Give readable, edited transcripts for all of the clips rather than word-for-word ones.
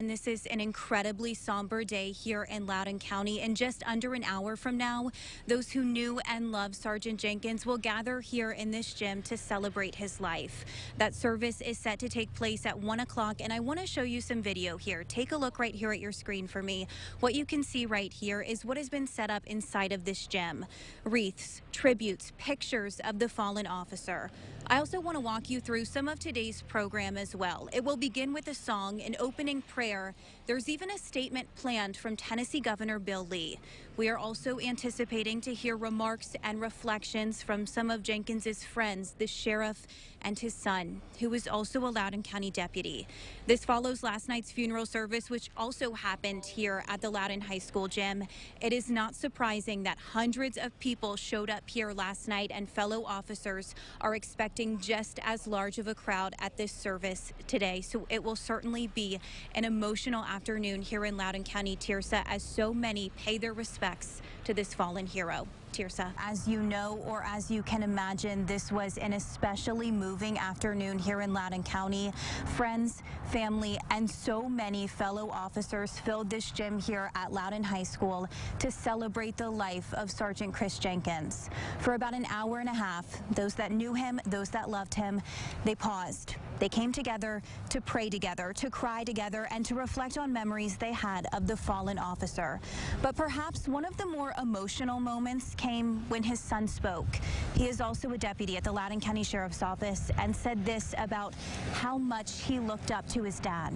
and this is an incredibly somber day here in Loudon County. In just under an hour from now, those who knew and loved Sergeant Jenkins will gather here in this gym to celebrate his life. That service is set to take place at 1 o'clock, and I want to show you some video here. Take a look right here at your screen for me. What you can see right here is what has been set up inside of this gym. Wreaths, tributes, pictures of the fallen officer. I also want to walk you through some of today's program as well. It will begin with a song, an opening prayer. There's even a statement planned from Tennessee Governor Bill Lee. We are also anticipating to hear remarks and reflections from some of Jenkins's friends, the sheriff and his son, who is also a Loudon County deputy. This follows last night's funeral service, which also happened here at the Loudon High School gym. It is not surprising that hundreds of people showed up here last night, and fellow officers are expecting just as large of a crowd at this service today. So it will certainly be an emotional afternoon here in Loudon County, Tirsa, as so many pay their respects to this fallen hero. Tirsa. As you know, or as you can imagine, this was an especially moving afternoon here in Loudon County. Friends, family, and so many fellow officers filled this gym here at Loudon High School to celebrate the life of Sergeant Chris Jenkins. For about an hour and a half, those that knew him, those that loved him, they paused. They came together to pray together, to cry together, and to reflect on memories they had of the fallen officer. But perhaps one of the more emotional moments came when his son spoke. He is also a deputy at the Loudon County Sheriff's Office and said this about how much he looked up to his dad.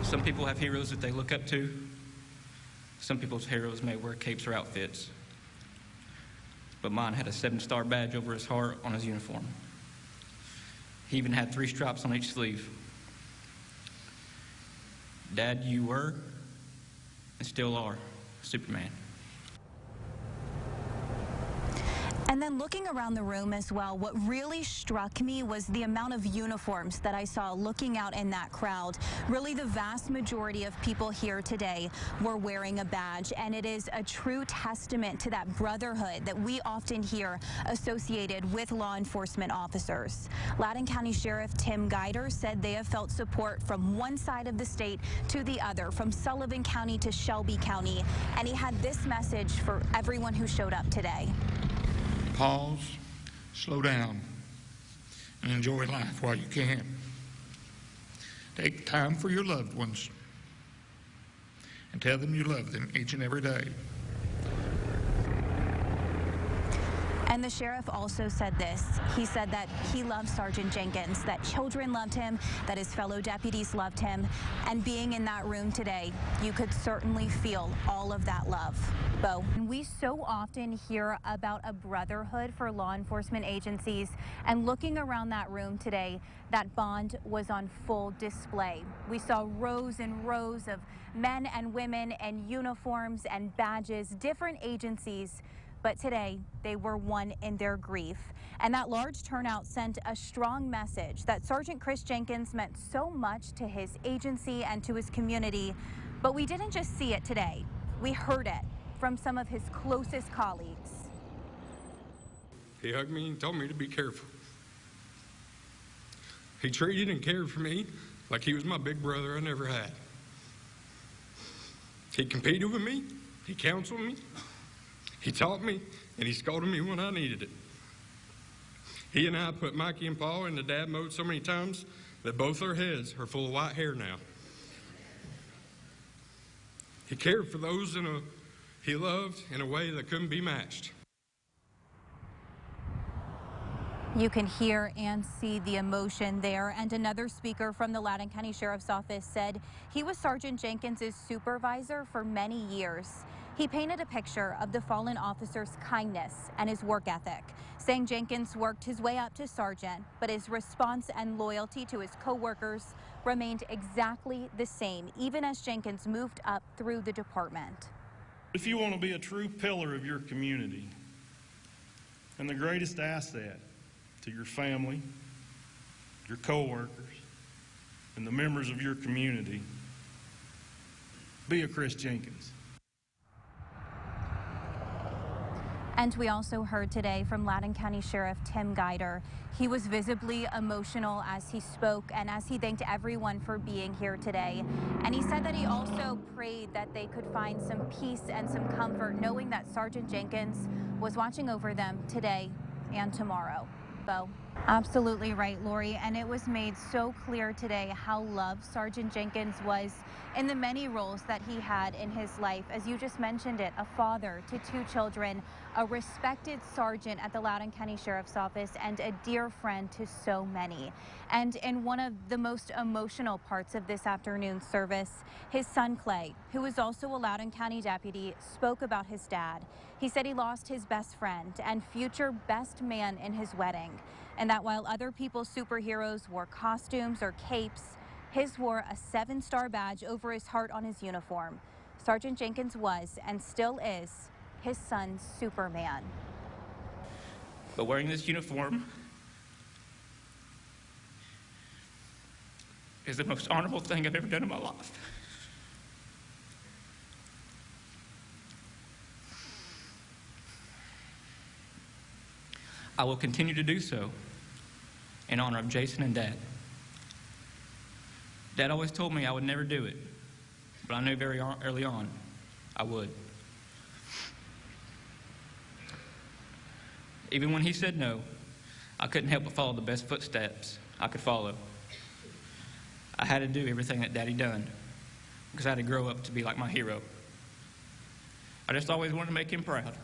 Some people have heroes that they look up to. Some people's heroes may wear capes or outfits. But mine had a 7-star badge over his heart on his uniform. He even had 3 stripes on each sleeve. Dad, you were and still are Superman. And then looking around the room as well, what really struck me was the amount of uniforms that I saw looking out in that crowd. Really, the vast majority of people here today were wearing a badge, and it is a true testament to that brotherhood that we often hear associated with law enforcement officers. Loudon County Sheriff Tim Guider said they have felt support from one side of the state to the other, from Sullivan County to Shelby County, and he had this message for everyone who showed up today. Pause, slow down, and enjoy life while you can. Take time for your loved ones and tell them you love them each and every day. And the sheriff also said this. He said that he loved Sergeant Jenkins, that children loved him, that his fellow deputies loved him. And being in that room today, you could certainly feel all of that love. Bo. We so often hear about a brotherhood for law enforcement agencies, and looking around that room today, that bond was on full display. We saw rows and rows of men and women in uniforms and badges, different agencies. But today, they were one in their grief. And that large turnout sent a strong message that Sergeant Chris Jenkins meant so much to his agency and to his community. But we didn't just see it today. We heard it from some of his closest colleagues. He hugged me and told me to be careful. He treated and cared for me like he was my big brother I never had. He competed with me. He counseled me. He taught me, and he scolded me when I needed it. He and I put Mikey and Paul into dad mode so many times that both their heads are full of white hair now. He cared for those he loved in a way that couldn't be matched. You can hear and see the emotion there. And another speaker from the Loudon County Sheriff's Office said he was Sergeant Jenkins' supervisor for many years. He painted a picture of the fallen officer's kindness and his work ethic, saying Jenkins worked his way up to sergeant, but his response and loyalty to his co-workers remained exactly the same, even as Jenkins moved up through the department. If you want to be a true pillar of your community and the greatest asset to your family, your co-workers, and the members of your community, be a Chris Jenkins. And we also heard today from Loudon County Sheriff Tim Guider. He was visibly emotional as he spoke and as he thanked everyone for being here today. And he said that he also prayed that they could find some peace and some comfort knowing that Sergeant Jenkins was watching over them today and tomorrow. Bo. Absolutely right, Lori. And it was made so clear today how loved Sergeant Jenkins was in the many roles that he had in his life. As you just mentioned it, a father to 2 children, a respected sergeant at the Loudon County Sheriff's Office, and a dear friend to so many. And in one of the most emotional parts of this afternoon's service, his son Clay, who is also a Loudon County deputy, spoke about his dad. He said he lost his best friend and future best man in his wedding, and that while other people's superheroes wore costumes or capes, his wore a 7-star badge over his heart on his uniform. Sergeant Jenkins was, and still is, his son's Superman. But wearing this uniform is the most honorable thing I've ever done in my life. I will continue to do so in honor of Jason and Dad. Dad always told me I would never do it, but I knew very early on I would. Even when he said no, I couldn't help but follow the best footsteps I could follow. I had to do everything that Daddy done because I had to grow up to be like my hero. I just always wanted to make him proud.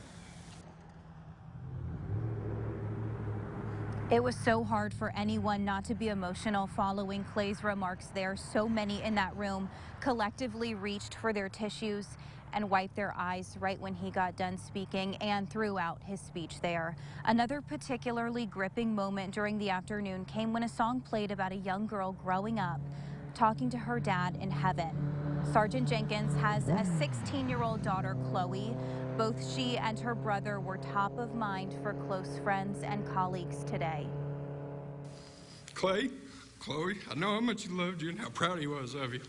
It was so hard for anyone not to be emotional following Clay's remarks there. So many in that room collectively reached for their tissues and wiped their eyes right when he got done speaking and throughout his speech there. Another particularly gripping moment during the afternoon came when a song played about a young girl growing up, talking to her dad in heaven. Sergeant Jenkins has a 16-year-old daughter, Chloe. Both she and her brother were top of mind for close friends and colleagues today. Chloe, I know how much he loved you and how proud he was of you.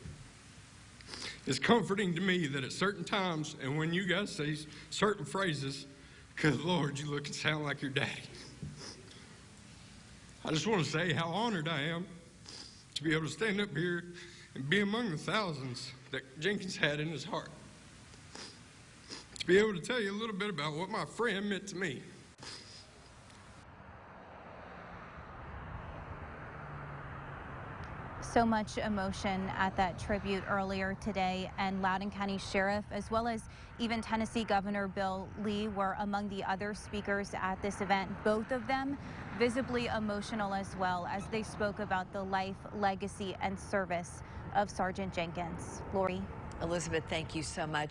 It's comforting to me that at certain times and when you guys say certain phrases, good Lord, you look and sound like your daddy. I just want to say how honored I am to be able to stand up here and be among the thousands that Jenkins had in his heart. To be able to tell you a little bit about what my friend meant to me. So much emotion at that tribute earlier today, and Loudon County Sheriff, as well as even Tennessee Governor Bill Lee, were among the other speakers at this event. Both of them visibly emotional as well as they spoke about the life, legacy, and service of Sergeant Jenkins. Lori. Elizabeth, thank you so much.